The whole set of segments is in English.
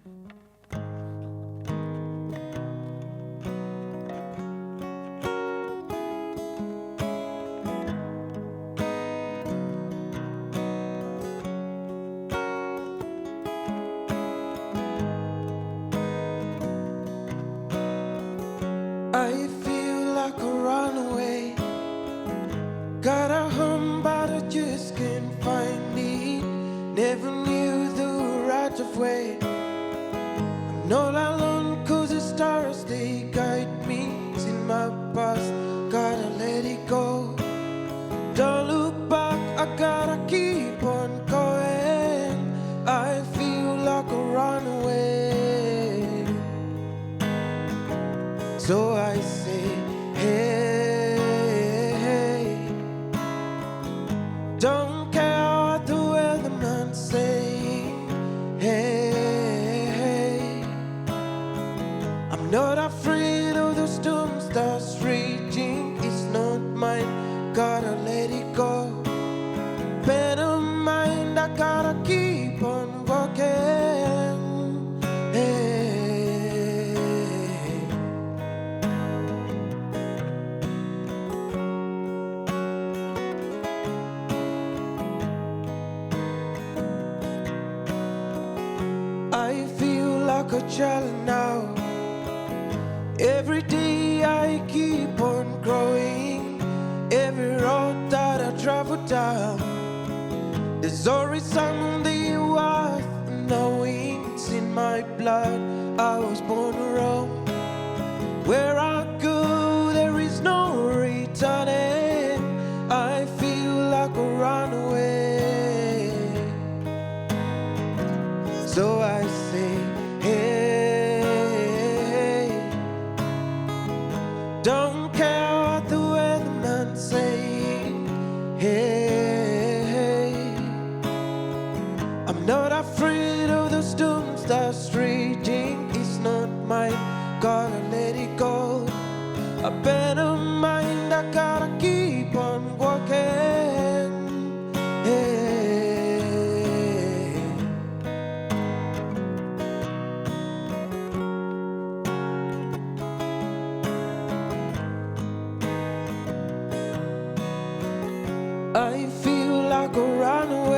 I feel like a runaway. Got a home, but I just can't find it. Never knew the right of way. I'm not alone, cause the stars, they guide me. It's in my past, gotta let it go. Don't look back, I gotta keep on going. I feel like a runaway. So I say, hey, hey. Don't care what the weatherman's saying. Hey, hey. I'm not afraid of the storms that's raging. It's not mine, gotta let it go. Better mind, I gotta keep on walking. Hey. I feel like a child now. Every day I keep on growing. Every road that I travel down, there's always something worth knowing. It's in my blood, I was born to roam. Where I go, there is no returning. I feel like a runaway. So I say, hey, hey. Don't care what the weatherman's saying. Hey, hey. I'm not afraid of the storms that's raging. It's not mine, gotta let it go. A better mind, I gotta keep on walking. Hey. I feel like a runaway.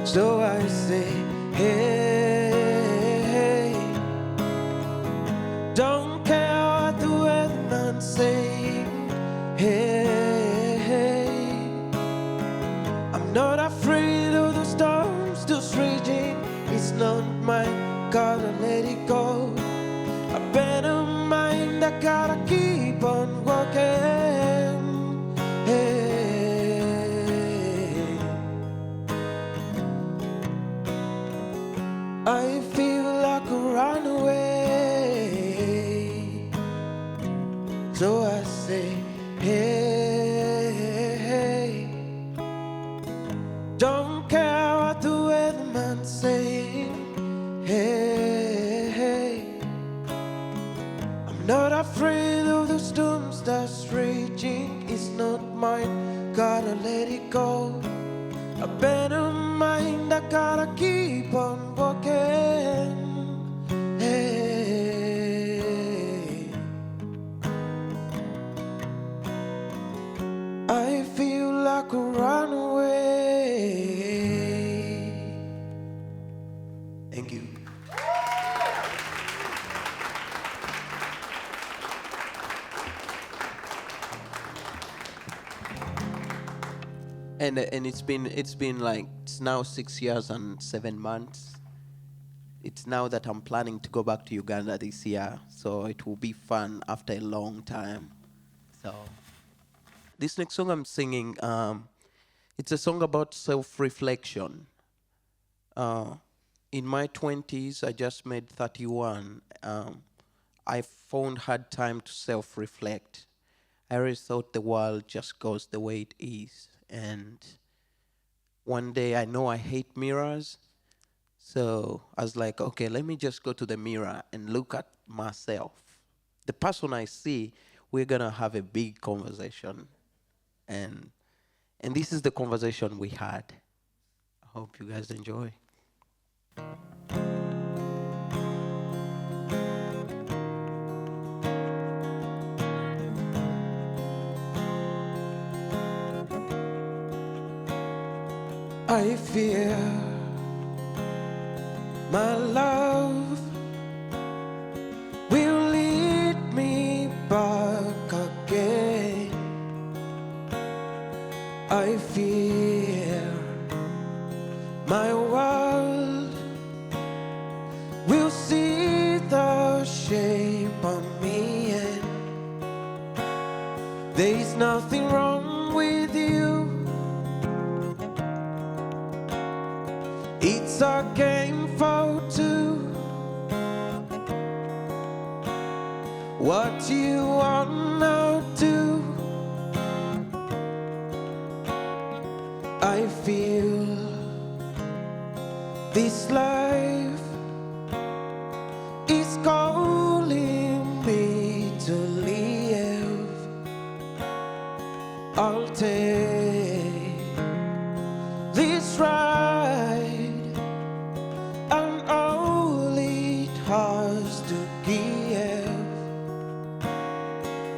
So I say, hey, hey. Don't care what the weatherman's saying. Hey, hey. I'm not afraid of the storms that's raging. It's not mine, gotta let it go. A better mind, I gotta keep on walking. Hey. I feel like a runaway. So I say, hey, hey. Don't care what the weatherman's saying. Hey, hey. I'm not afraid of the storms that's raging. It's not mine, gotta let it go. A better mind, I gotta keep on walking. Hey. I feel like a runaway. Thank you. And it's been like, it's now 6 years and 7 months. It's now that I'm planning to go back to Uganda this year, so it will be fun after a long time. So this next song I'm singing, it's a song about self-reflection. In my 20s, I just made 31. I found hard time to self-reflect. I always thought the world just goes the way it is. And one day I know I hate mirrors. So I was like, okay, let me just go to the mirror and look at myself. The person I see we're gonna have a big conversation, and this is the conversation we had. I hope you guys enjoy. I fear my love will lead me back again. I fear my world will see the shape of me, and there's nothing wrong with you. It's a game for two. What you wanna do? I feel this life is calling me to live. I'll take this ride and all it has to give.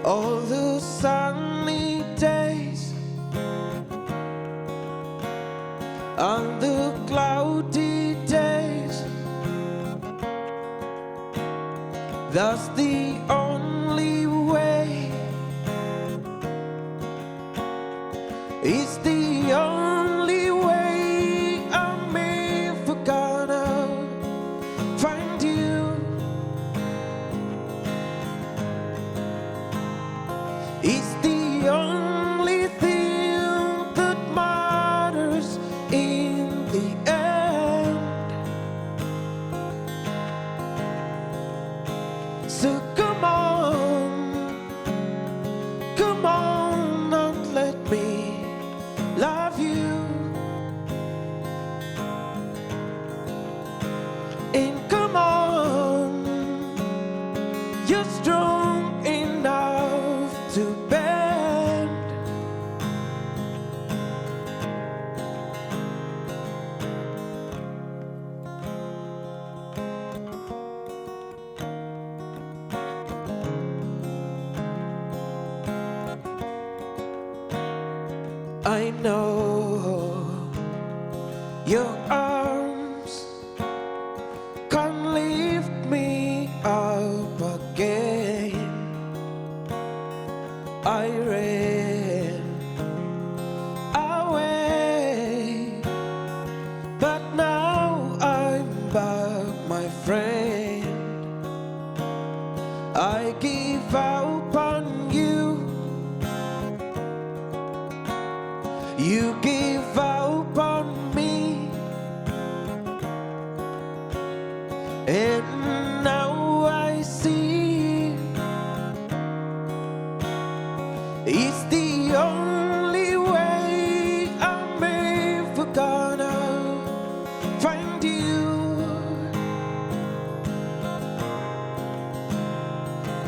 All the sunny days and the cloudy days, that's the only way. It's the only way I'm ever gonna find you. It's the only thing that matters in the end. So come on and let me love you. And come on, you're strong enough to bend. I know your arms can lift me up again. I ran away, but now I'm back, my friend. I give up on you. You give up on me, and now I see it's the only way I'm ever gonna find you.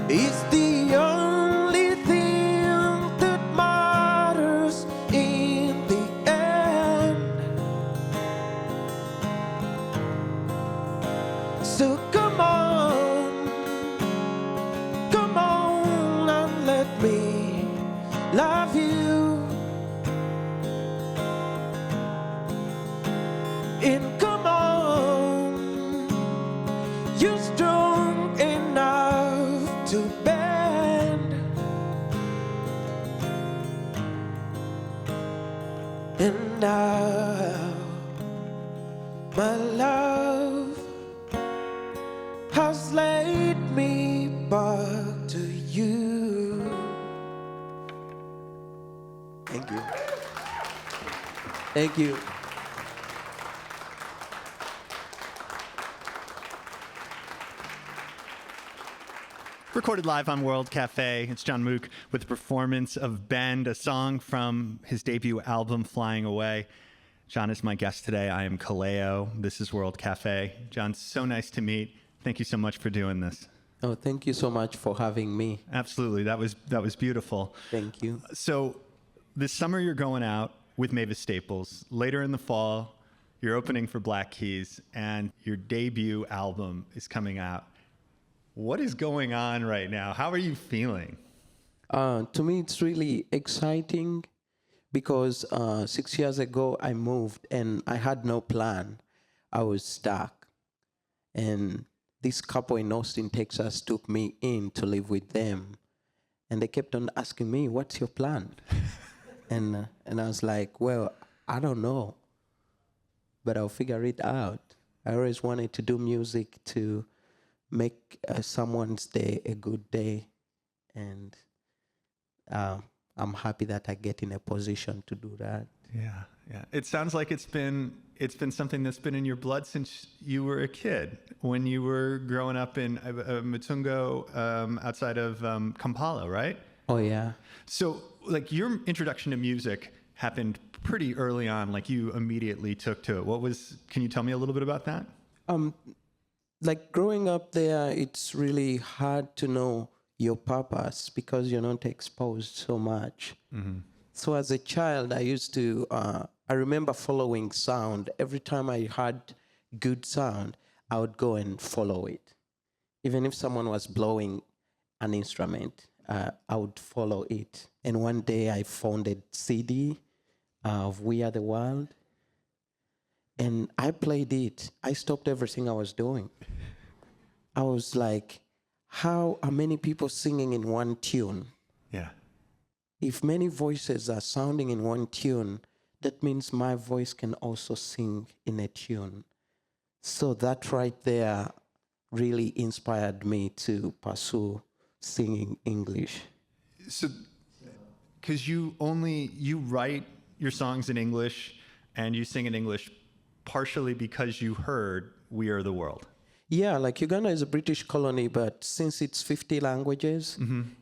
It's the only thing that matters in the end. So come on and let me love you. And come on, you're strong enough to bend. And now my love has laid me back to you. Thank you. Thank you. Recorded live on World Cafe, it's Jon Muq with a performance of Bend, a song from his debut album, Flying Away. Jon is my guest today. I am Kallao. This is World Cafe. Jon, so nice to meet. Thank you so much for doing this. Oh, thank you so much for having me. Absolutely. That was beautiful. Thank you. So this summer you're going out with Mavis Staples. Later in the fall, you're opening for Black Keys and your debut album is coming out. What is going on right now? How are you feeling? To me, it's really exciting because 6 years ago I moved and I had no plan. I was stuck. And this couple in Austin, Texas took me in to live with them. And they kept on asking me, what's your plan? and I was like, well, I don't know, but I'll figure it out. I always wanted to do music to make someone's day a good day. And I'm happy that I get in a position to do that. Yeah, yeah. It sounds like it's been something that's been in your blood since you were a kid, when you were growing up in Mutungo, outside of Kampala, right? Oh yeah. So, like, your introduction to music happened pretty early on. Like, you immediately took to it. Can you tell me a little bit about that? Like growing up there, it's really hard to know your purpose because you're not exposed so much. Mm-hmm. So as a child, I remember following sound. Every time I heard good sound, I would go and follow it. Even if someone was blowing an instrument, I would follow it. And one day I found a CD of We Are the World, and I played it. I stopped everything I was doing. I was like, how are many people singing in one tune? Yeah. If many voices are sounding in one tune, that means my voice can also sing in a tune. So that right there really inspired me to pursue singing English. So, because you write your songs in English and you sing in English partially because you heard We Are the World. Yeah, like Uganda is a British colony, but since it's 50 languages,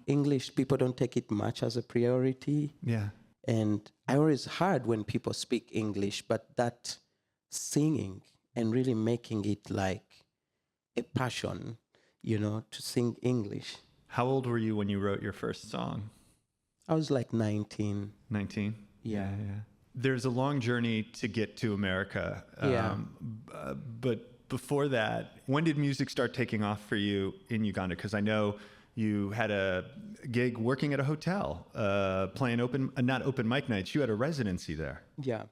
English, people don't take it much as a priority. Yeah. And I always heard when people speak English, but that singing and really making it like a passion, to sing English. How old were you when you wrote your first song? I was like 19. 19? Yeah. There's a long journey to get to America. But before that, when did music start taking off for you in Uganda? Because I know you had a gig working at a hotel, playing not open mic nights. You had a residency there. Yeah.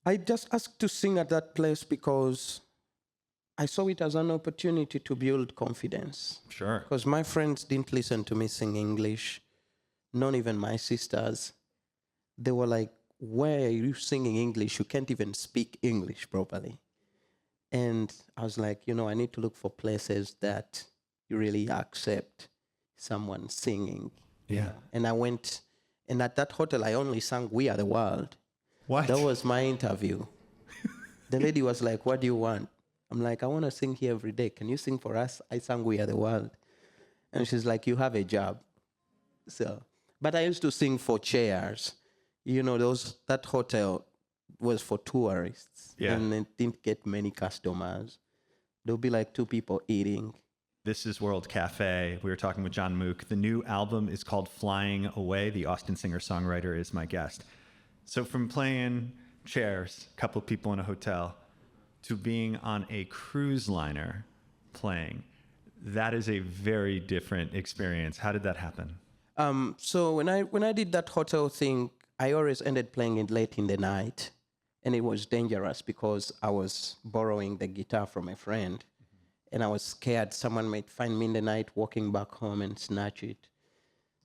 I just asked to sing at that place because I saw it as an opportunity to build confidence. Sure. Because my friends didn't listen to me sing English, not even my sisters. They were like, why are you singing English? You can't even speak English properly. And I was like, I need to look for places that you really accept someone singing. Yeah. And I went, and at that hotel, I only sang We Are the World. What? That was my interview. The lady was like, what do you want? I'm like, I want to sing here every day. Can you sing for us? I sang We Are the World. And she's like, you have a job. But I used to sing for chairs. That hotel was for tourists. Yeah. And it didn't get many customers. There'll be like 2 people eating. This is World Cafe. We were talking with Jon Muq. The new album is called Flying Away. The Austin singer-songwriter is my guest. So from playing chairs, a couple of people in a hotel, to being on a cruise liner playing, that is a very different experience. How did that happen? So when I did that hotel thing, I always ended playing it late in the night. And it was dangerous because I was borrowing the guitar from a friend. And I was scared someone might find me in the night walking back home and snatch it.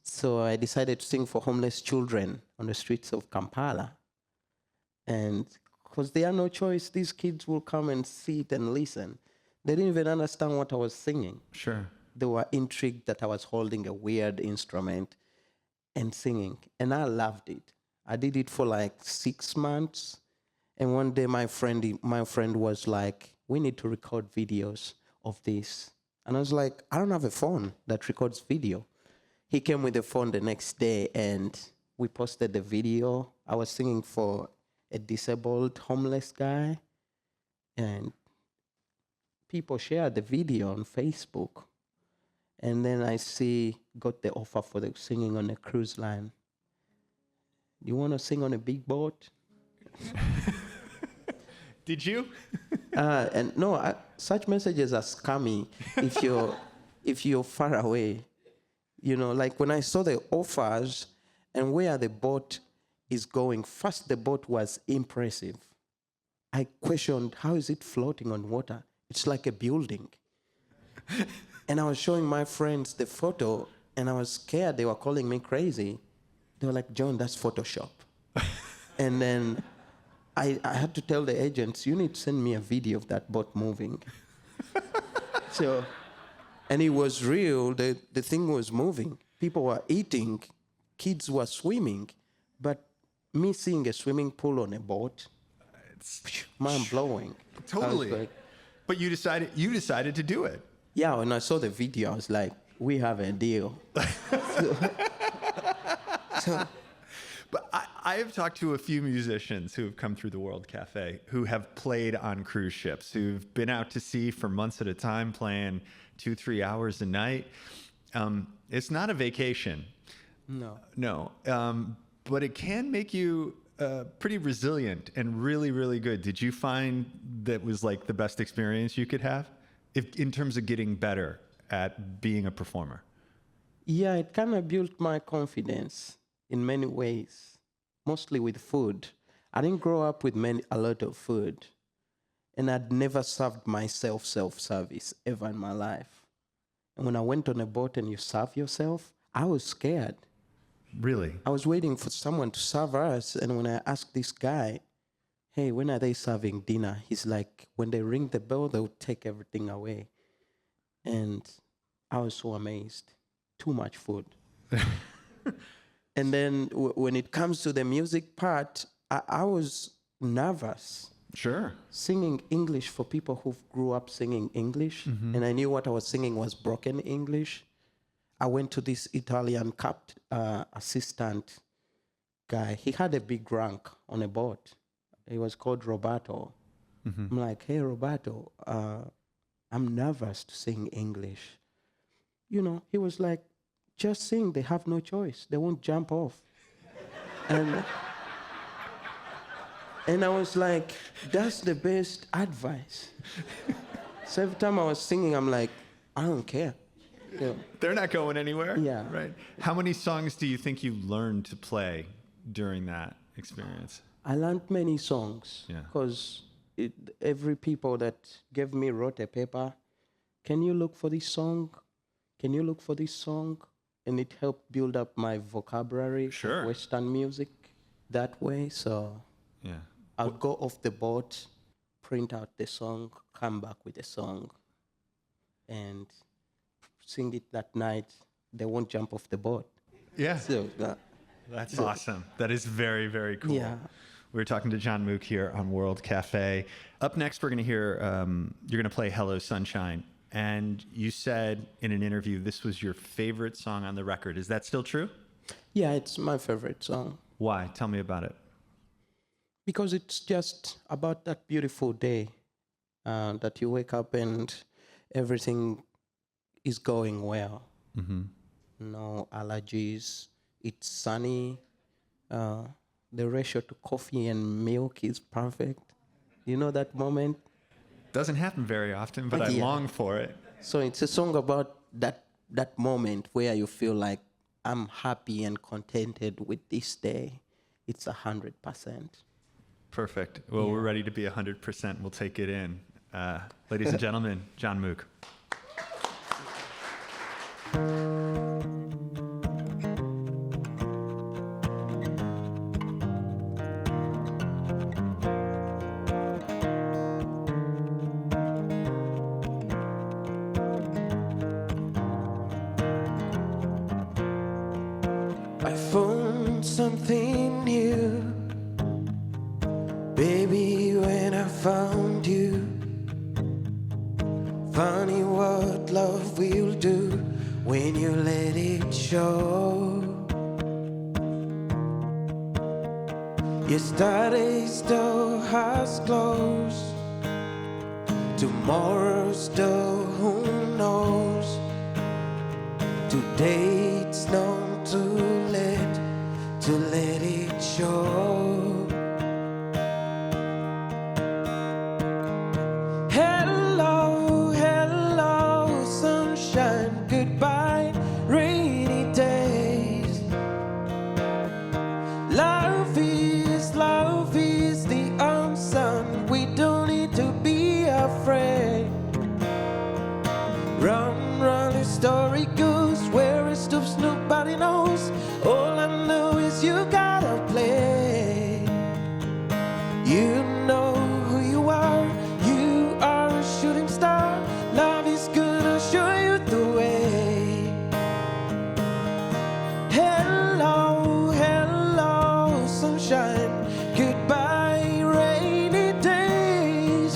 So I decided to sing for homeless children on the streets of Kampala. And because they had no choice, these kids will come and sit and listen. They didn't even understand what I was singing. Sure. They were intrigued that I was holding a weird instrument and singing. And I loved it. I did it for like 6 months. And one day my friend was like, we need to record videos of this. And I was like, I don't have a phone that records video. He came with a phone the next day and we posted the video. I was singing for a disabled homeless guy. And people shared the video on Facebook. And then I got the offer for the singing on a cruise line. You want to sing on a big boat? Did you? And no, such messages are scammy if you're far away. Like when I saw the offers and where the boat is going, first the boat was impressive. I questioned, how is it floating on water? It's like a building. And I was showing my friends the photo, and I was scared. They were calling me crazy. They were like, John, that's Photoshop. And then I had to tell the agents, you need to send me a video of that boat moving. And it was real. The thing was moving. People were eating. Kids were swimming. But me seeing a swimming pool on a boat, it's mind-blowing. Totally. Like, but you decided to do it. Yeah, when I saw the video, I was like, we have a deal. But I have talked to a few musicians who have come through the World Cafe who have played on cruise ships, who've been out to sea for months at a time playing 2-3 hours a night. It's not a vacation. No. But it can make you pretty resilient and really, really good. Did you find that was like the best experience you could have in terms of getting better at being a performer? Yeah, it kind of built my confidence in many ways, mostly with food. I didn't grow up with a lot of food, and I'd never served myself self-service ever in my life. And when I went on a boat and you serve yourself, I was scared. Really? I was waiting for someone to serve us, and when I asked this guy, hey, when are they serving dinner? He's like, when they ring the bell, they'll take everything away. And I was so amazed. Too much food. And then when it comes to the music part, I was nervous. Sure. Singing English for people who grew up singing English, and I knew what I was singing was broken English. I went to this Italian assistant guy. He had a big rank on a boat. He was called Roberto. I'm like, hey, Roberto, I'm nervous to sing English. He was like, just sing. They have no choice. They won't jump off. And I was like, that's the best advice. So every time I was singing, I'm like, I don't care. They're not going anywhere. Yeah. Right. How many songs do you think you learned to play during that experience? I learned many songs because every people that gave me wrote a paper. Can you look for this song? Can you look for this song? And it helped build up my vocabulary of Western music that way. So I'll go off the boat, print out the song, come back with the song, and sing it that night. They won't jump off the boat. Yeah. So, that's awesome. That is very, very cool. Yeah. We're talking to Jon Muq here on World Cafe. Up next, we're going to hear, you're going to play Hello Sunshine. And you said in an interview this was your favorite song on the record. Is that still true? Yeah, it's my favorite song. Why? Tell me about it. Because it's just about that beautiful day that you wake up and everything is going well. No allergies. It's sunny. The ratio to coffee and milk is perfect. You know that moment? Doesn't happen very often, but I long for it. So it's a song about that moment where you feel like I'm happy and contented with this day. It's 100%. Perfect. Well, we're ready to be 100%. We'll take it in. Ladies and gentlemen, Jon Muq. I found something new, baby, when I found you. Funny what love will do when you let it show. Yesterday's door has closed, tomorrow's door, who knows? day it's not too late to let it show. Hello, hello, sunshine, goodbye, rainy days. Love is the answer. We don't need to be afraid. Run, run, the story goes. Where it stops, nobody knows. All I know is you gotta play. You know who you are. You are a shooting star. Love is gonna show you the way. Hello, hello, sunshine. Goodbye, rainy days.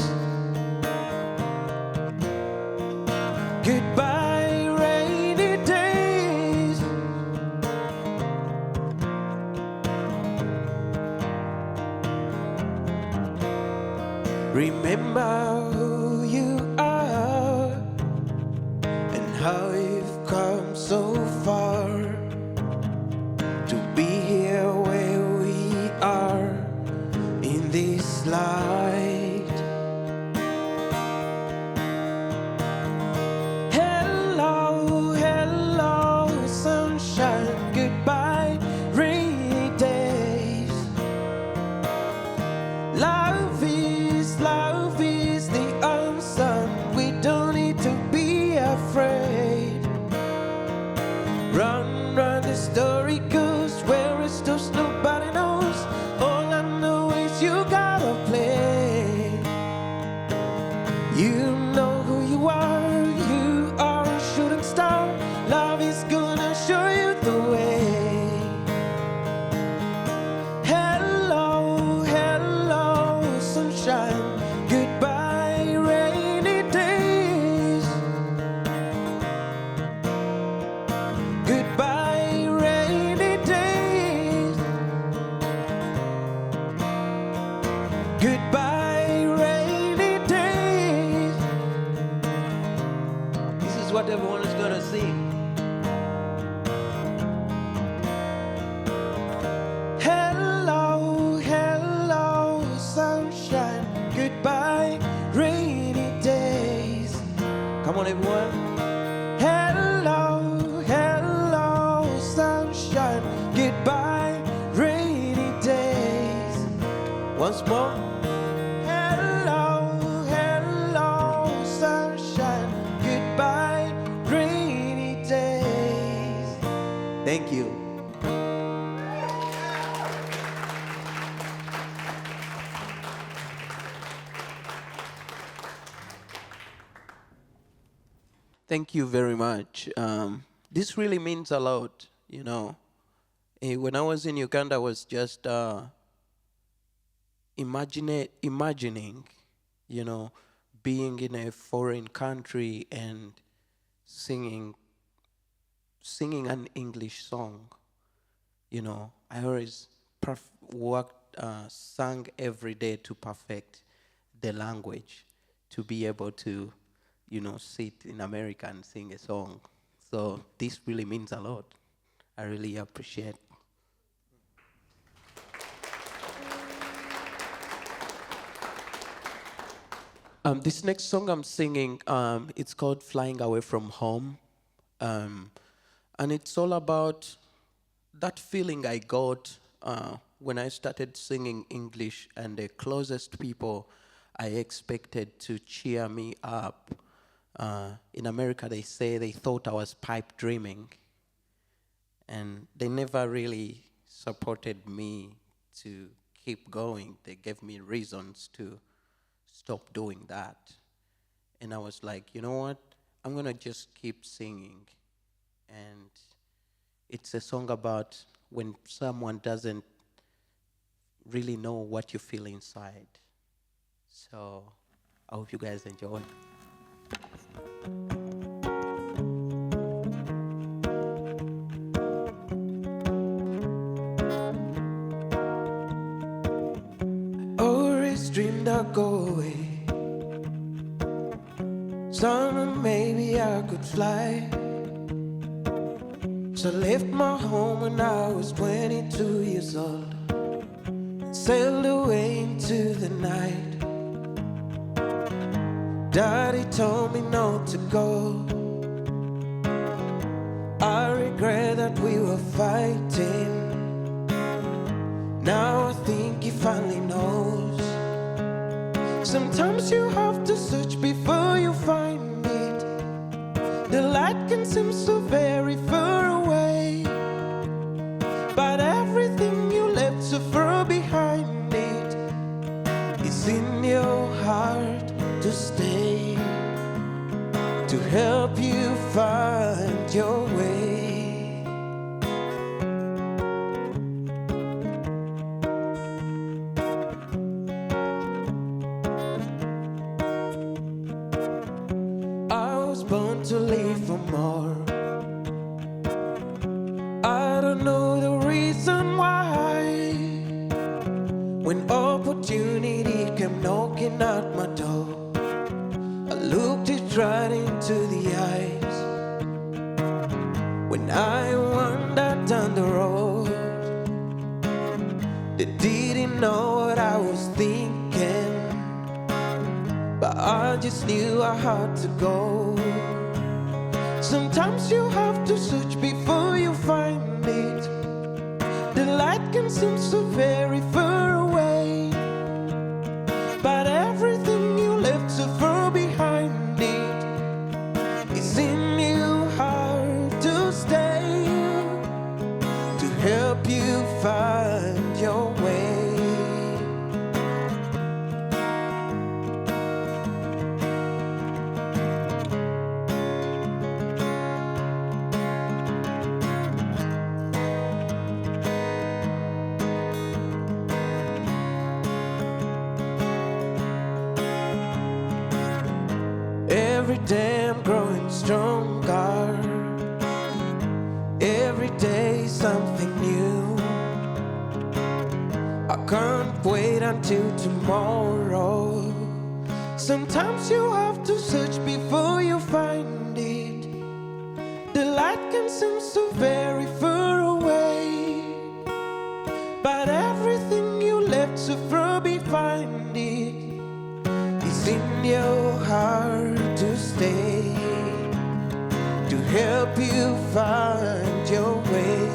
Goodbye, rainy days. Remember who you are and how you've come so far to be here where we are in this light. Hello, hello, sunshine, goodbye, rainy days. Love is the answer. We don't need to be afraid. Run, run, the story goes. Where it stops, nobody knows. All I know is you gotta play. You know who you are. You are a shooting star. Love is gonna show you the way. Hello, hello, sunshine. Goodbye, rainy days. Goodbye, rainy days. Goodbye, rainy days. This is what everyone is gonna sing. Hello, hello, sunshine. Goodbye, rainy days. Come on, everyone. Hello, hello, sunshine. Goodbye, rainy days. Once more. Hello, hello, sunshine. Goodbye, rainy days. Thank you. Thank you very much. This really means a lot, you know. When I was in Uganda, I was just imagining, you know, being in a foreign country and singing an English song. You know, I always sang every day to perfect the language, to be able to, you know, sit in America and sing a song. So this really means a lot. I really appreciate. This next song I'm singing, it's called Flying Away from Home. And it's all about that feeling I got when I started singing English, and the closest people I expected to cheer me up. In America, they say they thought I was pipe dreaming, and they never really supported me to keep going. They gave me reasons to stop doing that. And I was like, you know what? I'm going to just keep singing. And it's a song about when someone doesn't really know what you feel inside. So I hope you guys enjoy. Always dreamed I'd go away. Summer, maybe I could fly. So I left my home when I was 22 years old, sailed away into the night. Daddy told me not to go. I regret that we were fighting. Now I think he finally knows. Sometimes you have to search before you find it. The light can seem so very far away, but everything you left so far behind it is in your heart to stay, to help you find your way. I was born to live for more. I don't know the reason why. When opportunity came knocking at my door, I looked it right into the eyes. When I wandered down the road, they didn't know what I was thinking, but I just knew I had to go. Sometimes you have to search before you find it. The light can seem so very far away, but everything you left so far behind it is in your heart to stay, to help you find your way. Every day I'm growing stronger. Every day something new. I can't wait until tomorrow. Sometimes you have to search before you find it. The light can seem so very far away, but everything you left so far behind it is in your heart to stay, to help you find your way.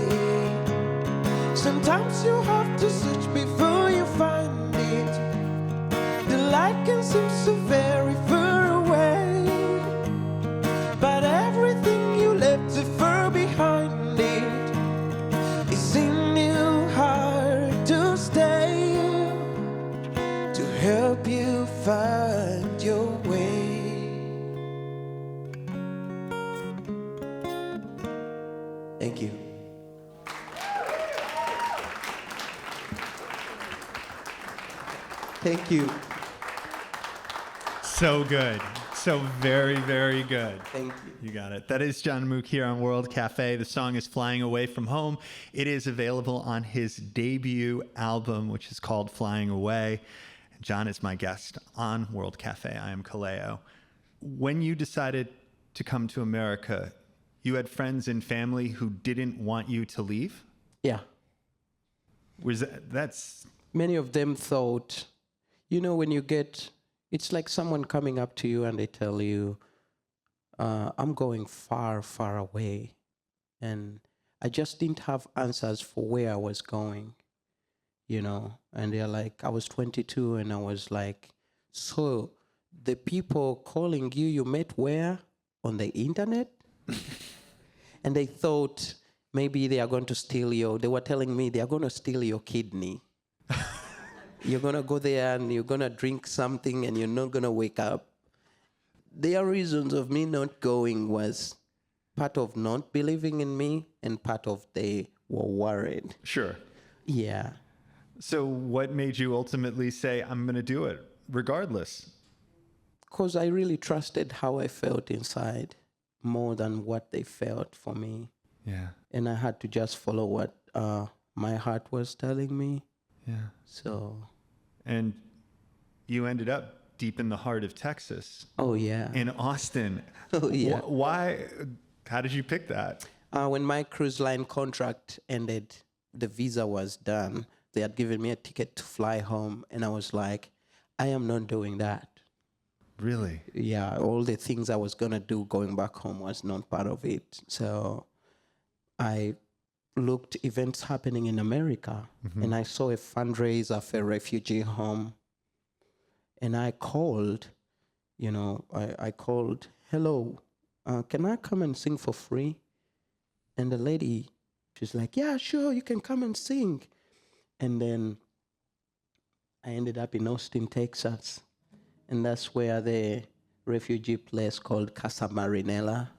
Sometimes you have to search before you find it. The light can seem so very far away, but everything you left so far behind it is in your heart to stay, to help you find your way. Thank you. Thank you. So good. So very, very good. Thank you. You got it. That is Jon Muq here on World Cafe. The song is Flying Away from Home. It is available on his debut album, which is called Flying Away. Jon is my guest on World Cafe. I am Kallao. When you decided to come to America, you had friends and family who didn't want you to leave? Yeah. That's... Many of them thought, you know, when you get, it's like someone coming up to you and they tell you, I'm going far, far away. And I just didn't have answers for where I was going, you know. And they're like, I was 22 and I was like, so the people calling you, you met where? On the internet? And they thought maybe they are going to steal they were telling me they are going to steal your kidney. You're going to go there and you're going to drink something and you're not going to wake up. Their reasons of me not going was part of not believing in me and part of they were worried. Sure. Yeah. So what made you ultimately say, I'm going to do it regardless? Because I really trusted how I felt inside more than what they felt for me. Yeah. And I had to just follow what my heart was telling me. Yeah. So. And you ended up deep in the heart of Texas. Oh, yeah. In Austin. Oh, yeah. Why? How did you pick that? When my cruise line contract ended, the visa was done. They had given me a ticket to fly home, and I was like, I am not doing that. Really? Yeah, all the things I was gonna do going back home was not part of it. So I looked events happening in America, and I saw a fundraiser for a refugee home. And I called, I called, hello, can I come and sing for free? And the lady, she's like, yeah, sure, you can come and sing. And then I ended up in Austin, Texas. And that's where the refugee place called Casa Marinella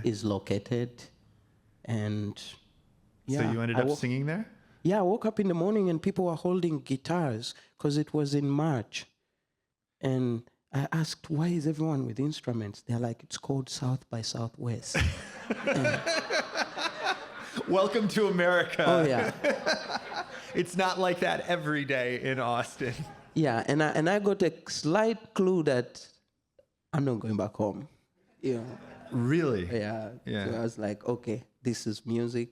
is located. And yeah. So you ended up singing there? Yeah, I woke up in the morning and people were holding guitars because it was in March. And I asked, why is everyone with instruments? They're like, it's called South by Southwest. Welcome to America. Oh, yeah. It's not like that every day in Austin. Yeah, and I got a slight clue that I'm not going back home. Really? Yeah. Yeah. So I was like, okay, this is music.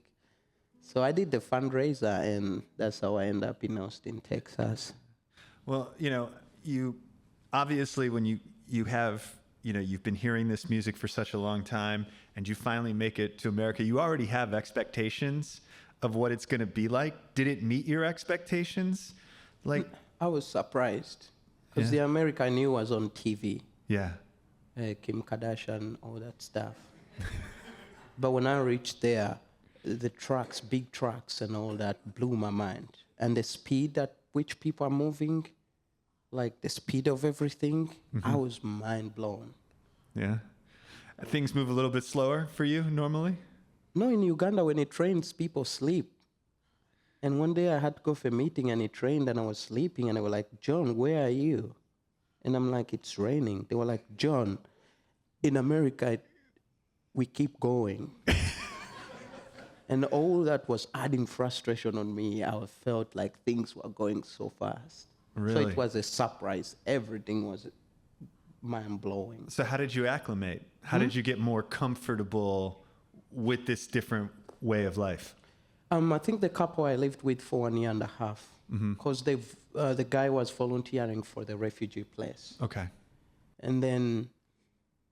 So I did the fundraiser, and that's how I ended up in Austin, Texas. Well, you obviously, when you have, you've been hearing this music for such a long time, and you finally make it to America, you already have expectations of what it's going to be like. Did it meet your expectations? I was surprised because the America I knew was on TV. Yeah. Kim Kardashian, all that stuff. But when I reached there, the trucks, big trucks and all that blew my mind. And the speed at which people are moving, like the speed of everything, I was mind blown. Yeah. Things move a little bit slower for you normally? No, in Uganda, when it rains, people sleep. And one day I had to go for a meeting and it rained and I was sleeping and they were like, John, where are you? And I'm like, it's raining. They were like, John, in America, we keep going. And all that was adding frustration on me. I felt like things were going so fast. Really? So it was a surprise. Everything was mind-blowing. So how did you acclimate? How did you get more comfortable with this different way of life? I think the couple I lived with for 1.5 years, because the guy was volunteering for the refugee place. Okay. And then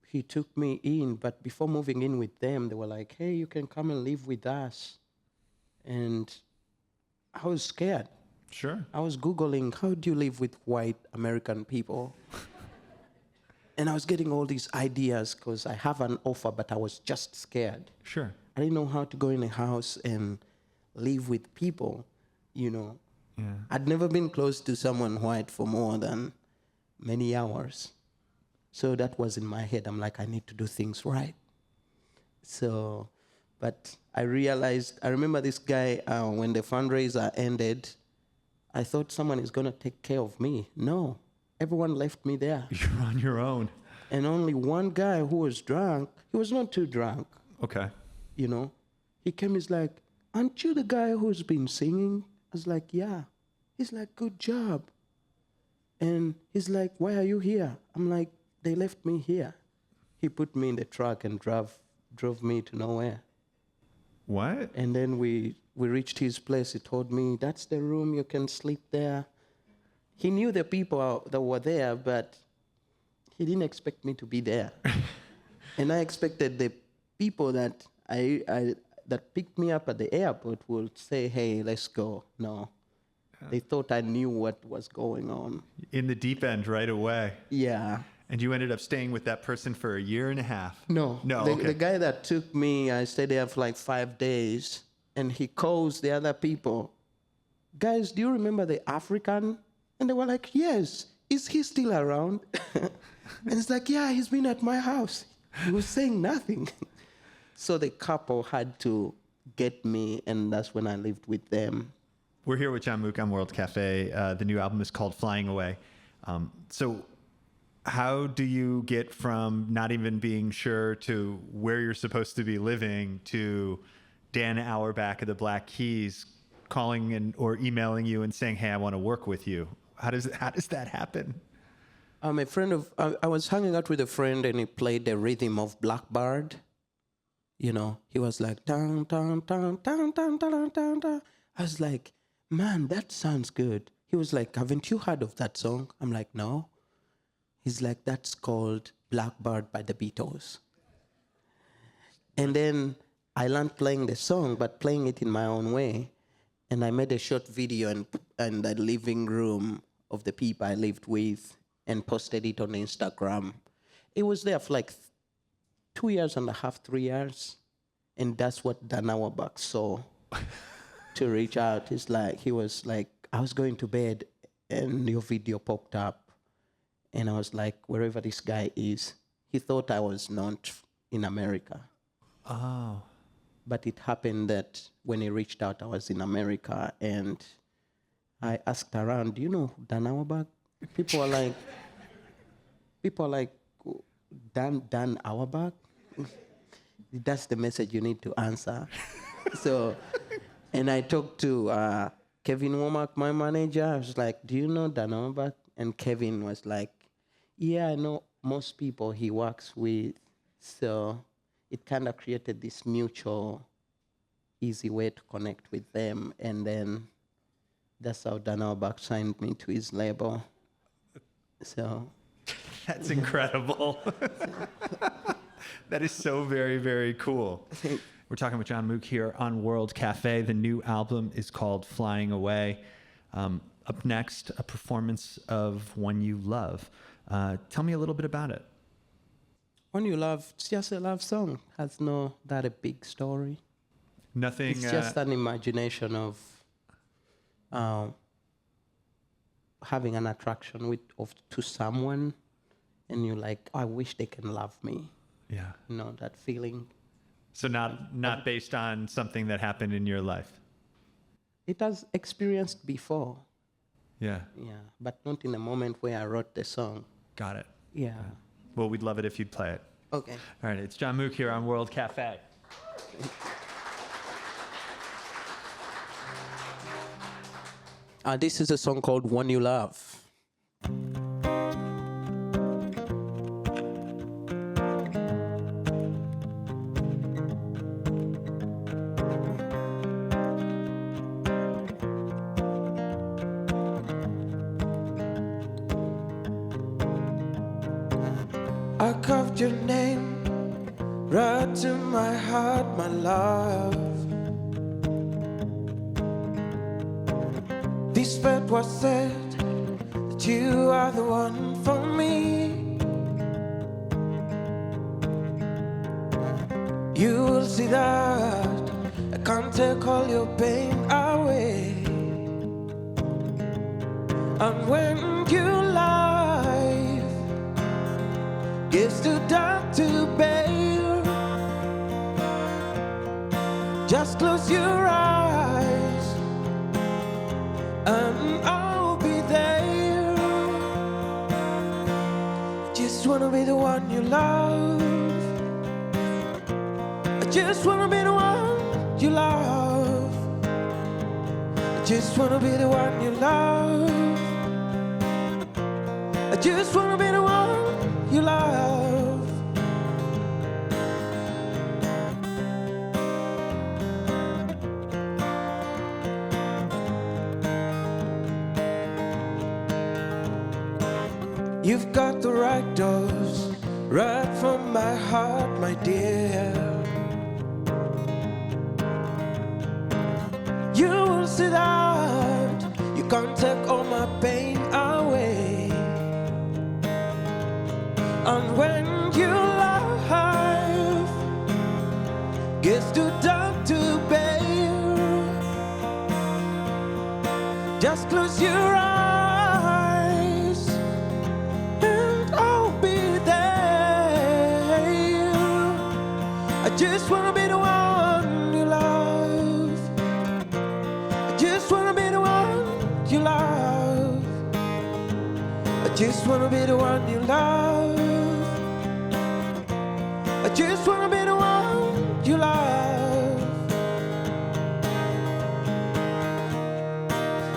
he took me in, but before moving in with them, they were like, hey, you can come and live with us. And I was scared. Sure. I was Googling, how do you live with white American people? And I was getting all these ideas because I have an offer, but I was just scared. Sure. I didn't know how to go in a house and live with people, Yeah. I'd never been close to someone white for more than many hours. So that was in my head. I'm like, I need to do things right. So, but I remember this guy, when the fundraiser ended, I thought someone is going to take care of me. No, everyone left me there. You're on your own. And only one guy who was drunk, he was not too drunk. Okay. He came, he's like, aren't you the guy who's been singing? I was like, yeah. He's like, good job. And he's like, why are you here? I'm like, they left me here. He put me in the truck and drove me to nowhere. What? And then we reached his place. He told me, that's the room, you can sleep there. He knew the people that were there, but he didn't expect me to be there. And I expected the people that that picked me up at the airport would say, hey, let's go. No. They thought I knew what was going on. In the deep end right away. Yeah. And you ended up staying with that person for 1.5 years? No. Okay. The guy that took me, I stayed there for like 5 days, and he calls the other people, guys, do you remember the African? And they were like, yes. Is he still around? And it's like, yeah, he's been at my house. He was saying nothing. So the couple had to get me, and that's when I lived with them. We're here with Jon Muq on World Cafe. The new album is called Flying Away. So how do you get from not even being sure to where you're supposed to be living to Dan Auerbach of the Black Keys calling or emailing you and saying, hey, I want to work with you? How does that happen? I was hanging out with a friend, and he played the rhythm of Blackbird. he was like, down, down, down, down, down, down, down, down. I was like, man, that sounds good. He was like, haven't you heard of that song? I'm like, no. He's like, that's called Blackbird by the Beatles. And then I learned playing the song, but playing it in my own way. And I made a short video in the living room of the people I lived with and posted it on Instagram. It was there for like 2.5 years, 3 years. And that's what Dan Auerbach saw to reach out. He was like, I was going to bed and your video popped up. And I was like, wherever this guy is, he thought I was not in America. Oh. But it happened that when he reached out, I was in America, and I asked around, do you know Dan Auerbach? People are like, Dan Auerbach? That's the message you need to answer. So, and I talked to Kevin Womack, my manager. I was like, do you know Dan Auerbach? And Kevin was like, yeah, I know most people he works with. So it kind of created this mutual, easy way to connect with them. And then that's how Dan Auerbach signed me to his label. So That's incredible. That is so very, very cool. We're talking with Jon Muq here on World Cafe. The new album is called Flying Away. Up next, a performance of One You Love. Tell me a little bit about it. One You Love, it's just a love song. Has not a big story. Nothing. It's just an imagination of having an attraction to someone, and you're like, I wish they can love me. Yeah. That feeling. So not based on something that happened in your life. It has experienced before. Yeah. Yeah, but not in the moment where I wrote the song. Got it. Yeah. Well, we'd love it if you'd play it. Okay. All right. It's Jon Muq here on World Cafe. This is a song called One You Love. I carved your name right to my heart, my love. This fact was said that you are the one for me. You will see that I can't take all your pain away. And when your life gets too dark to bear, just close your eyes and I'll be there. I just wanna be the one you love. I just wanna be the one you love. I just wanna be the one you love. I just wanna be the one you love. You've got the right dose, right from my heart, my dear. You will see that you can't take all my pain away. And when your life gets too dark to bear, just close your eyes and I'll be there. I just wanna be the one you love. I just wanna be the one you love. I just wanna be the one you love. I just wanna be the one you love.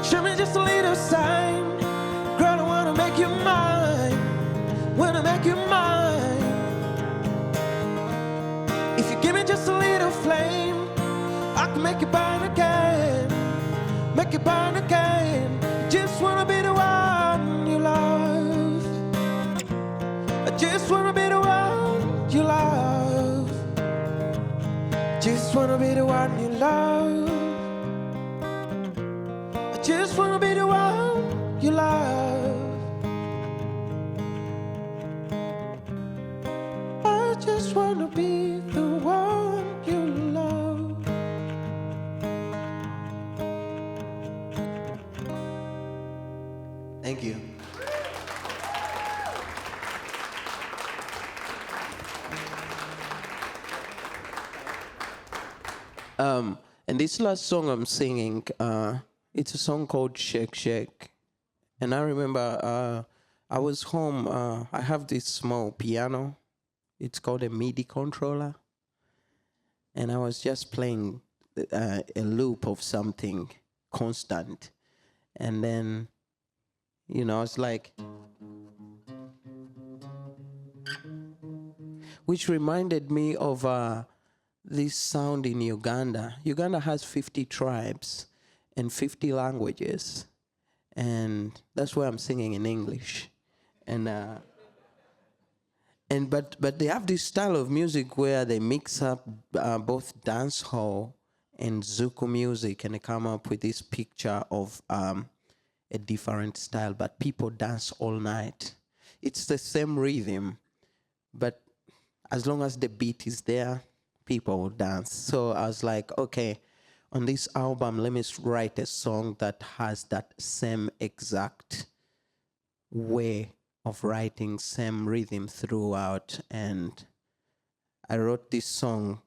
Show me just a little sign, girl, I wanna make you mine. Wanna make you mine. If you give me just a make it burn again, make it burn again. I just wanna be the one you love. I just wanna be the one you love. Just wanna be the one you love. I just wanna be the one you love. I just wanna be the one you love. Thank you. And this last song I'm singing, it's a song called Shake Shake. And I remember I was home, I have this small piano. It's called a MIDI controller. And I was just playing a loop of something constant. And then, you know, it's like, which reminded me of this sound in Uganda. Uganda has 50 tribes and 50 languages. And that's why I'm singing in English. But they have this style of music where they mix up both dancehall and Zuku music, and they come up with this picture of a different style, but people dance all night. It's the same rhythm, but as long as the beat is there, people will dance. So I was like, okay, on this album, let me write a song that has that same exact way of writing, same rhythm throughout. And I wrote this song.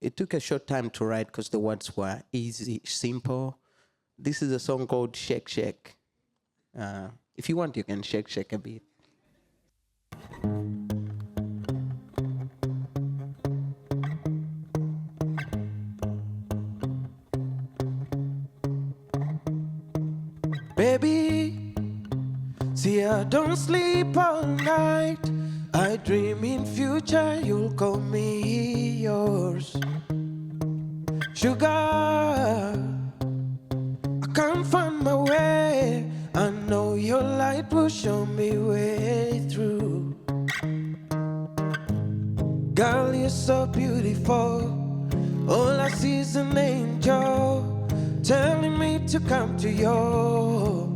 It took a short time to write because the words were easy, simple. This is a song called Shake Shake. If you want, you can shake shake a bit. Baby, see, I don't sleep all night. I dream in future you'll call me yours. Sugar, I can't find my way. I know your light will show me way through. Girl, you're so beautiful. All I see is an angel telling me to come to you.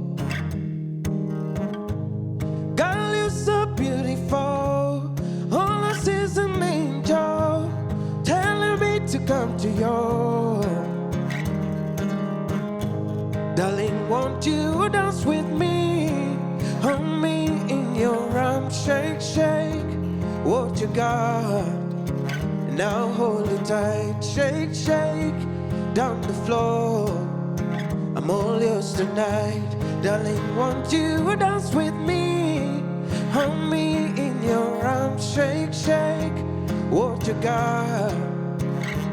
Girl, you're so beautiful. All I see is an angel telling me to come to you. Darling, won't you dance with me? Hold me in your arms, shake, shake what you got. Now hold it tight, shake, shake down the floor. I'm all yours tonight. Darling, won't you dance with me? Hold me in your arms, shake, shake what you got.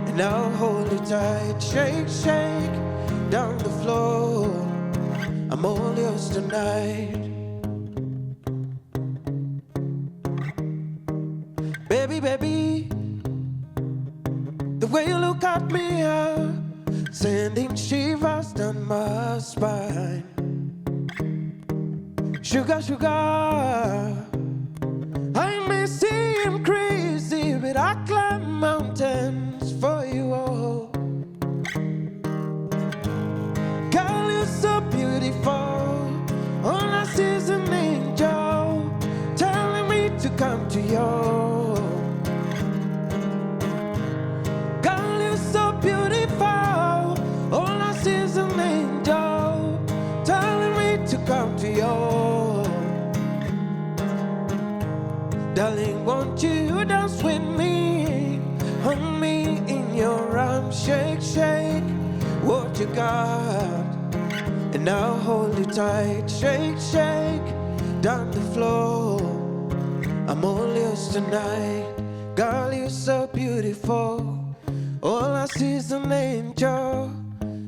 And now hold it tight, shake, shake down the floor. I'm all yours tonight. Baby, baby, the way you look at me, sending shivers down my spine. Sugar, sugar, I may seem crazy, but I climb mountains for you all. Girl, you're so beautiful. All I see is an angel telling me to come to you. Girl, you're so beautiful. All I see is an angel telling me to come to you. Darling, won't you dance with me? Hold me in your arms, shake, shake what you got. And now hold it tight, shake, shake down the floor. I'm all yours tonight. Girl, you're so beautiful. All I see is an angel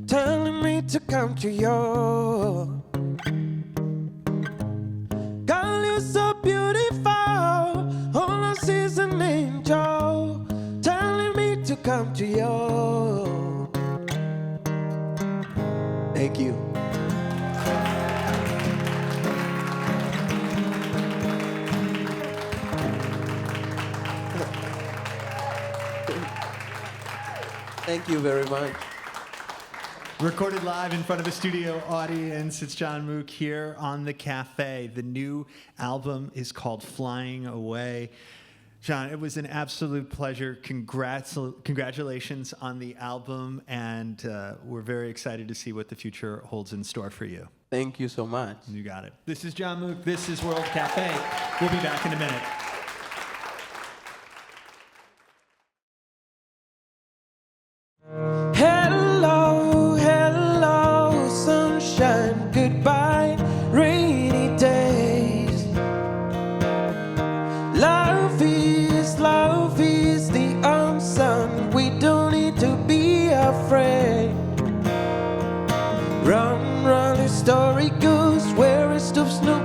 telling me to come to you. Girl, you're so beautiful. All I see is an angel telling me to come to you. Thank you. Thank you very much. Recorded live in front of a studio audience. It's Jon Muq here on the cafe. The new album is called Flying Away. Jon, it was an absolute pleasure. Congratulations on the album, and we're very excited to see what the future holds in store for you. Thank you so much. You got it. This is Jon Muq. This is World Cafe. We'll be back in a minute. Hello, hello, sunshine, goodbye, rainy days. Love is the answer. We don't need to be afraid. Run, run, the story goes where it stops no